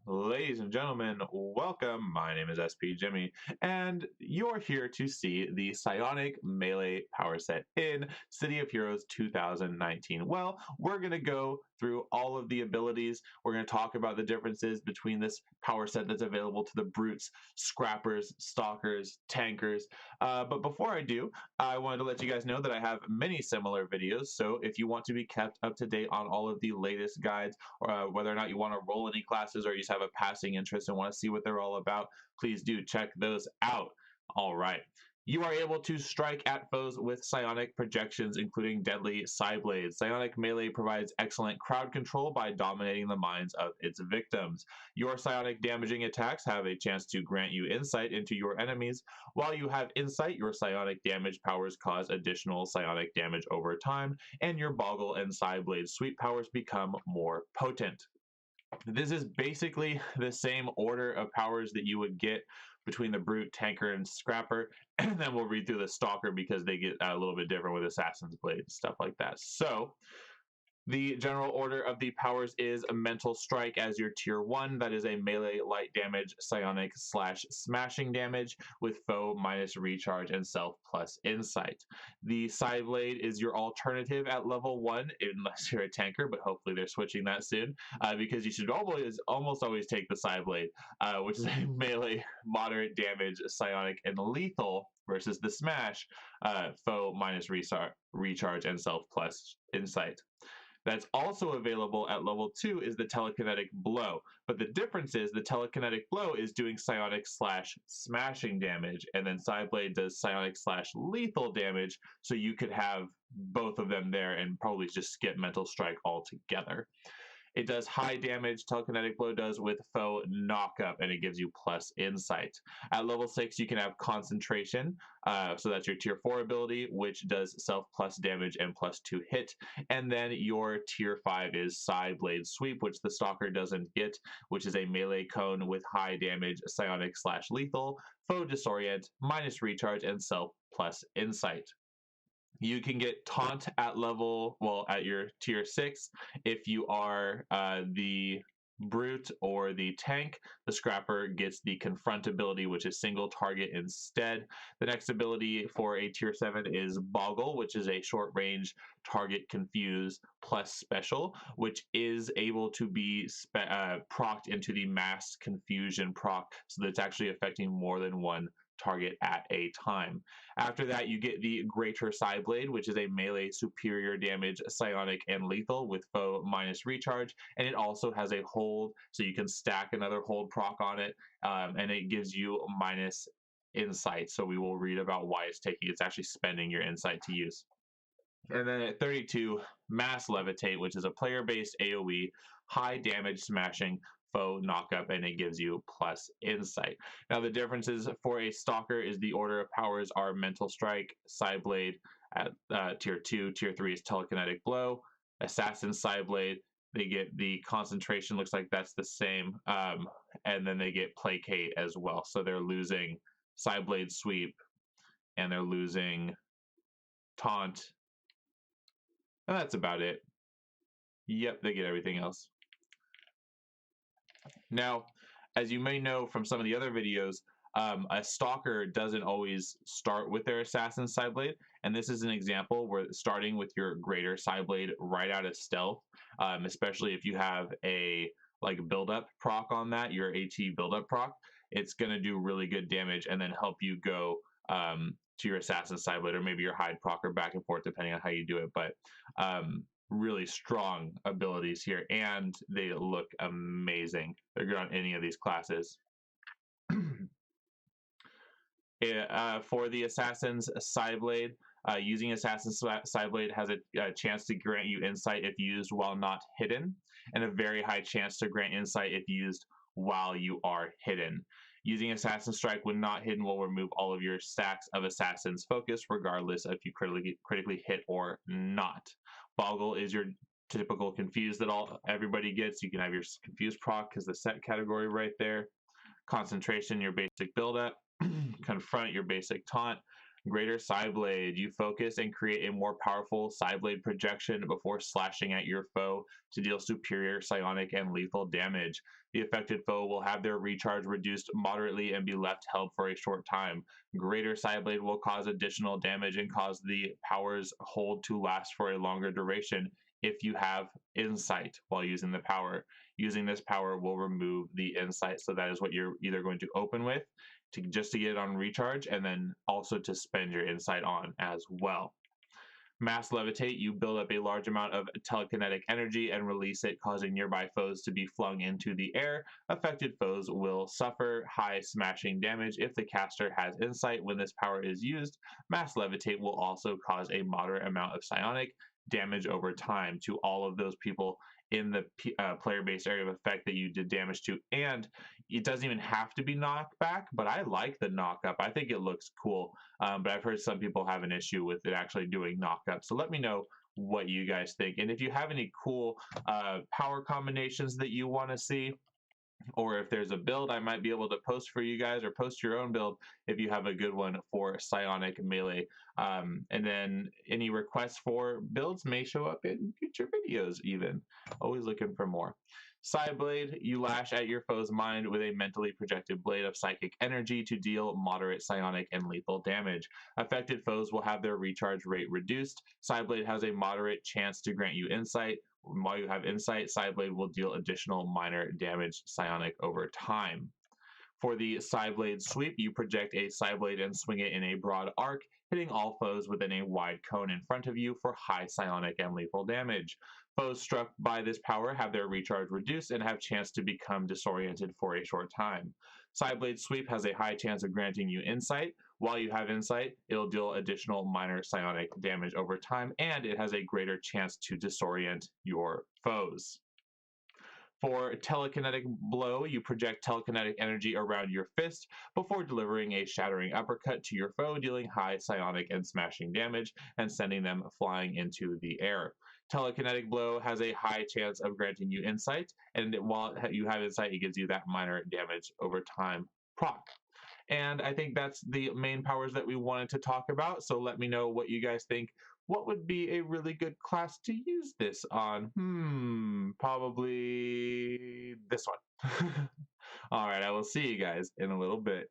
Ladies and gentlemen, welcome. My name is SP Jimmy, and you're here to see the Psionic Melee Power Set in City of Heroes 2019. Well, we're going to go through all of the abilities. We're going to talk about the differences between this power set that's available to the Brutes, Scrappers, Stalkers, Tankers. But before I do, I wanted to let you guys know that I have many similar videos. So if you want to be kept up to date on all of the latest guides, or whether or not you want to roll any classes or you just have a passing interest and want to see what they're all about, please do check those out. All right. You are able to strike at foes with psionic projections, including deadly Psyblades. Psionic melee provides excellent crowd control by dominating the minds of its victims. Your psionic damaging attacks have a chance to grant you insight into your enemies. While you have insight, your psionic damage powers cause additional psionic damage over time, and your Boggle and Psyblade sweep powers become more potent. This is basically the same order of powers that you would get between the Brute, Tanker, and Scrapper, and then we'll read through the Stalker because they get a little bit different with Assassin's Blade and stuff like that. So, the general order of the powers is a Mental Strike as your tier 1. That is a melee light damage, psionic slash smashing damage with foe minus recharge and self plus insight. The Psyblade is your alternative at level 1, unless you're a tanker, but hopefully they're switching that soon, because you should almost always take the Psyblade, which is a melee moderate damage, psionic, and lethal versus the Smash, foe minus recharge and self plus insight. That's also available at level 2 is the telekinetic blow. But the difference is the telekinetic blow is doing psionic slash smashing damage, and then Psyblade does psionic slash lethal damage, so you could have both of them there and probably just skip Mental Strike altogether. It does high damage, telekinetic blow does with foe knockup, and it gives you plus insight. At level 6, you can have concentration, so that's your tier 4 ability, which does self plus damage and plus 2 hit. And then your tier 5 is Psy Blade Sweep, which the Stalker doesn't get, which is a melee cone with high damage, psionic slash lethal, foe disorient, minus recharge, and self plus insight. You can get taunt at at your tier 6 if you are the brute or the tank. The scrapper gets the confront ability, which is single target instead. The next ability for a tier 7 is Boggle, which is a short range target confuse plus special, which is able to be procced into the mass confusion proc, so that it's actually affecting more than one target at a time. After that, you get the Greater Psyblade, which is a melee superior damage, psionic, and lethal with foe minus recharge, and it also has a hold, so you can stack another hold proc on it, and it gives you minus insight. So we will read about why it's actually spending your insight to use. And then at 32, Mass Levitate, which is a player-based AoE, high damage smashing, foe knockup, and it gives you plus insight. Now the differences for a Stalker is the order of powers are Mental Strike, Psyblade at tier 2, tier 3 is Telekinetic Blow, Assassin Psyblade, they get the concentration, looks like that's the same, and then they get Placate as well. So they're losing Psyblade Sweep, and they're losing Taunt, and that's about it. Yep, they get everything else. Now, as you may know from some of the other videos, a Stalker doesn't always start with their Assassin Psyblade, and this is an example where starting with your Greater Psyblade right out of stealth, especially if you have a build-up proc on that, your AT build-up proc, it's going to do really good damage and then help you go to your Assassin Psyblade or maybe your Hide proc or back and forth depending on how you do it. But really strong abilities here, and they look amazing. They're good on any of these classes. For the Assassin's Psyblade, using Assassin's Psyblade has a chance to grant you insight if used while not hidden, and a very high chance to grant insight if used while you are hidden. Using Assassin Strike when not hidden will remove all of your stacks of Assassin's Focus, regardless if you critically hit or not. Boggle is your typical confuse that everybody gets. You can have your confuse proc because the set category right there. Concentration, your basic build up. Confront, your basic taunt. Greater Side Blade. You focus and create a more powerful side blade projection before slashing at your foe to deal superior psionic and lethal damage. The affected foe will have their recharge reduced moderately and be left held for a short time. Greater Side Blade will cause additional damage and cause the power's hold to last for a longer duration if you have insight while using the power. Using this power will remove the insight. So that is what you're either going to open with to just to get it on recharge, and then also to spend your insight on as well. Mass Levitate, you build up a large amount of telekinetic energy and release it, causing nearby foes to be flung into the air. Affected foes will suffer high smashing damage if the caster has insight when this power is used. Mass Levitate will also cause a moderate amount of psionic damage over time to all of those people in the player base area of effect that you did damage to. And it doesn't even have to be knockback, but I like the knockup. I think it looks cool. But I've heard some people have an issue with it actually doing knockup. So let me know what you guys think. And if you have any cool power combinations that you want to see, or if there's a build I might be able to post for you guys, or post your own build if you have a good one for Psionic Melee. And then any requests for builds may show up in future videos even. Always looking for more. Side Blade, you lash at your foe's mind with a mentally projected blade of psychic energy to deal moderate psionic and lethal damage. Affected foes will have their recharge rate reduced. Side Blade has a moderate chance to grant you insight. While you have insight, Sideblade will deal additional minor damage psionic over time. For the Sideblade sweep, you project a Sideblade and swing it in a broad arc, hitting all foes within a wide cone in front of you for high psionic and lethal damage. Foes struck by this power have their recharge reduced and have chance to become disoriented for a short time. Sideblade sweep has a high chance of granting you insight. While you have insight, it'll deal additional minor psionic damage over time, and it has a greater chance to disorient your foes. For telekinetic blow, you project telekinetic energy around your fist before delivering a shattering uppercut to your foe, dealing high psionic and smashing damage and sending them flying into the air. Telekinetic blow has a high chance of granting you insight, and while you have insight, it gives you that minor damage over time proc. And I think that's the main powers that we wanted to talk about. So let me know what you guys think. What would be a really good class to use this on? Probably this one. All right, I will see you guys in a little bit.